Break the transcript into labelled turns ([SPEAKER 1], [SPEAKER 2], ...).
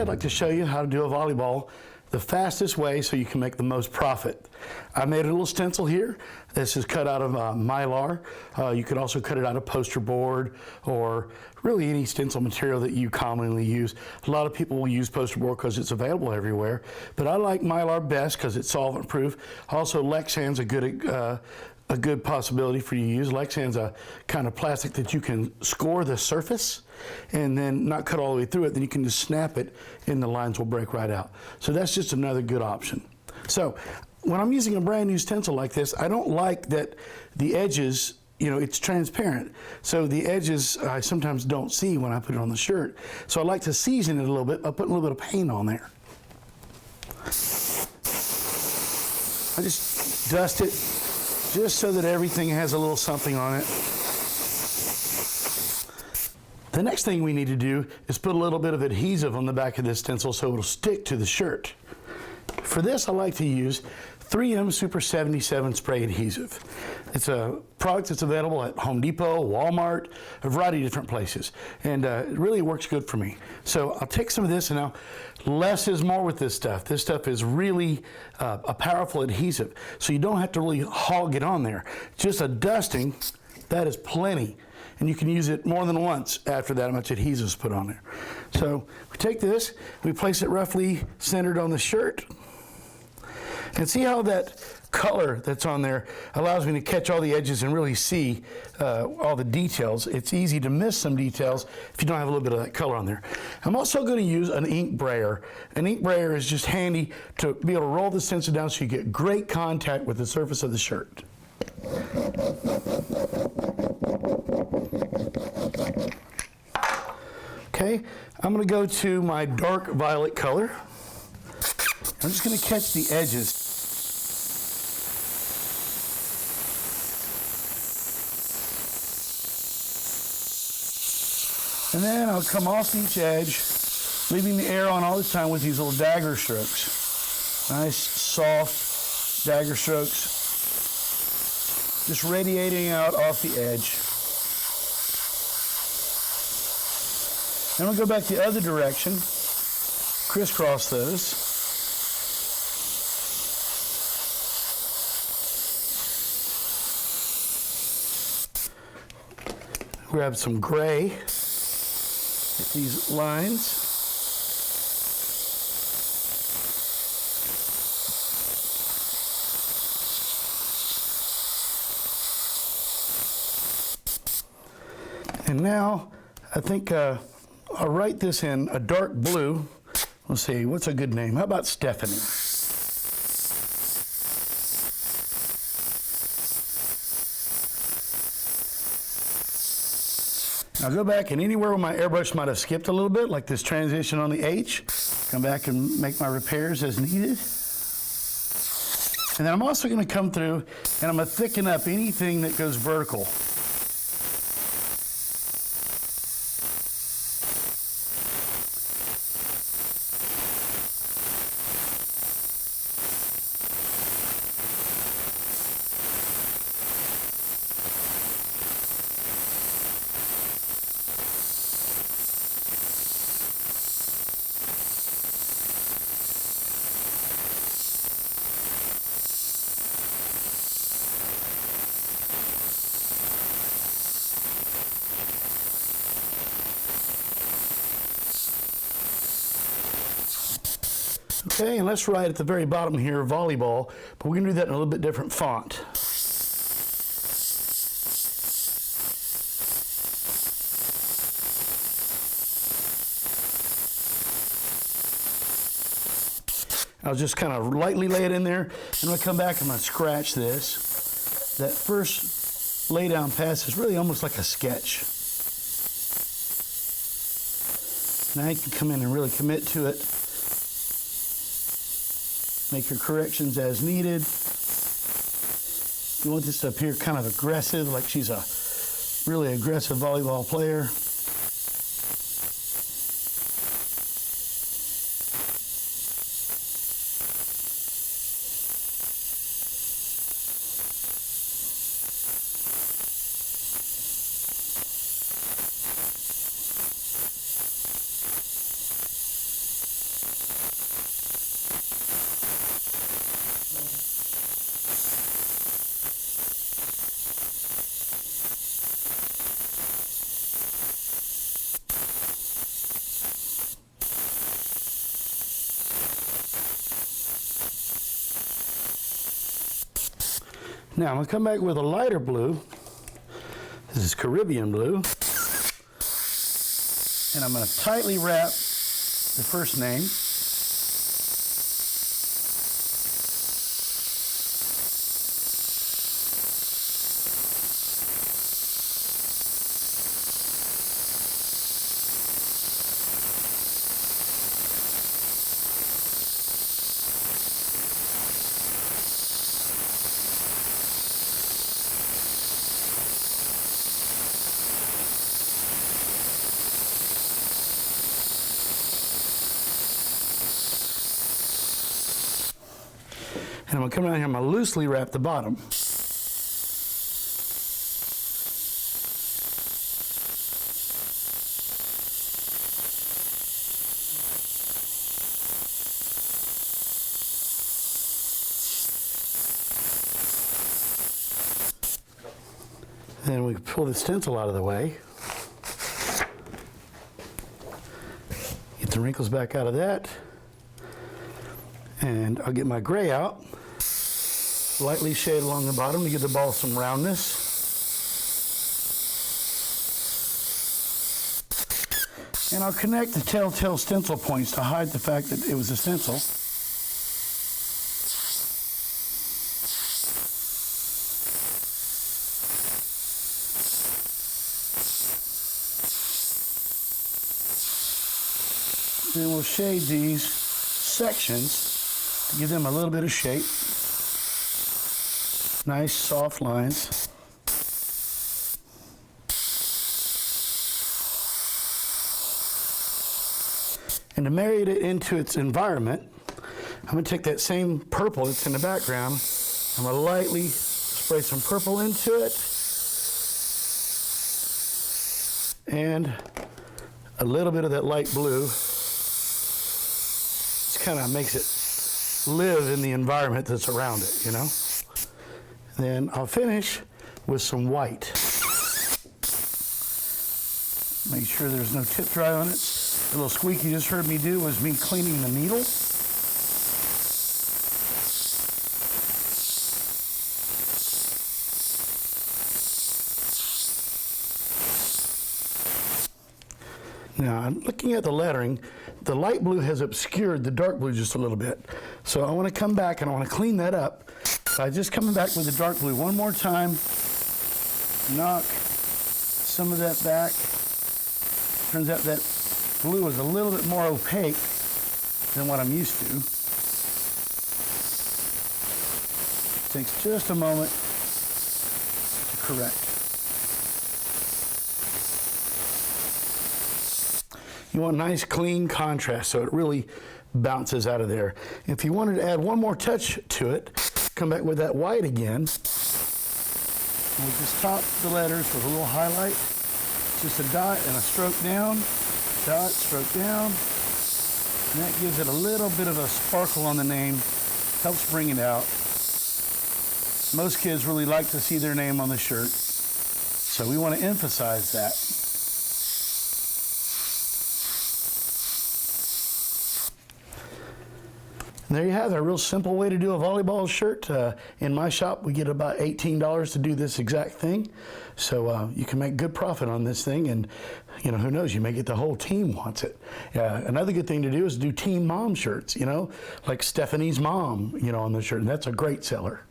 [SPEAKER 1] I'd like to show you how to do a volleyball the fastest way so you can make the most profit. I made a little stencil here. This is cut out of Mylar. You could also cut it out of poster board or really any stencil material that you commonly use. A lot of people will use poster board because it's available everywhere, but I like Mylar best because it's solvent proof. Also, Lexan's a good possibility for you to use. Lexan's a kind of plastic that you can score the surface and then not cut all the way through it, then you can just snap it and the lines will break right out. So that's just another good option. So when I'm using a brand new stencil like this, I don't like that the edges, you know, it's transparent. So the edges I sometimes don't see when I put it on the shirt. So I like to season it a little bit by putting a little bit of paint on there. I just dust it just so that everything has a little something on it. The next thing we need to do is put a little bit of adhesive on the back of this stencil so it'll stick to the shirt. For this, I like to use 3M Super 77 spray adhesive. It's a product that's available at Home Depot, Walmart, a variety of different places, and it really works good for me. So I'll take some of this, and now less is more with this stuff. This stuff is really a powerful adhesive, so you don't have to really hog it on there. Just a dusting, that is plenty. And you can use it more than once after that much adhesive is put on there. So we take this, we place it roughly centered on the shirt, and see how that color that's on there allows me to catch all the edges and really see all the details. It's easy to miss some details if you don't have a little bit of that color on there. I'm also going to use an ink brayer. An ink brayer is just handy to be able to roll the stencil down so you get great contact with the surface of the shirt. Okay, I'm going to go to my dark violet color. I'm just going to catch the edges. And then I'll come off each edge, leaving the air on all the time with these little dagger strokes. Nice, soft dagger strokes. Just radiating out off the edge. Then we'll go back the other direction, crisscross those. Grab some gray, hit these lines. And now I think I'll write this in a dark blue. Let's see, what's a good name? How about Stephanie? I'll go back, and anywhere where my airbrush might have skipped a little bit, like this transition on the H, come back and make my repairs as needed. And then I'm also going to come through and I'm going to thicken up anything that goes vertical. Okay, and let's write at the very bottom here, volleyball, but we're going to do that in a little bit different font. I'll just kind of lightly lay it in there, and I'm going to come back and I'm going to scratch this. That first lay down pass is really almost like a sketch. Now you can come in and really commit to it. Make your corrections as needed. You want this to appear kind of aggressive, like she's a really aggressive volleyball player. Now I'm going to come back with a lighter blue. This is Caribbean blue. And I'm going to tightly wrap the first name. And I'm going to come down here, I'm going to loosely wrap the bottom. Then we pull the stencil out of the way. Get the wrinkles back out of that. And I'll get my gray out. Lightly shade along the bottom to give the ball some roundness. And I'll connect the telltale stencil points to hide the fact that it was a stencil. Then we'll shade these sections to give them a little bit of shape. Nice soft lines. And to marry it into its environment, I'm going to take that same purple that's in the background. I'm going to lightly spray some purple into it. And a little bit of that light blue. It kind of makes it live in the environment that's around it, you know? Then I'll finish with some white. Make sure there's no tip dry on it. The little squeak you just heard me do was me cleaning the needle. Now, looking at the lettering, the light blue has obscured the dark blue just a little bit. So I want to come back and I want to clean that up by just coming back with the dark blue one more time. Knock some of that back. Turns out that blue is a little bit more opaque than what I'm used to. Takes just a moment to correct. You want nice clean contrast so it really bounces out of there. If you wanted to add one more touch to it, come back with that white again. And we just top the letters with a little highlight. Just a dot and a stroke down. Dot, stroke down. And that gives it a little bit of a sparkle on the name. Helps bring it out. Most kids really like to see their name on the shirt. So we want to emphasize that. And there you have it, a real simple way to do a volleyball shirt. In my shop, we get about $18 to do this exact thing. So you can make good profit on this thing, and you know, who knows, you may get the whole team wants it. Another good thing to do is do team mom shirts, you know, like Stephanie's mom, you know, on the shirt, and that's a great seller.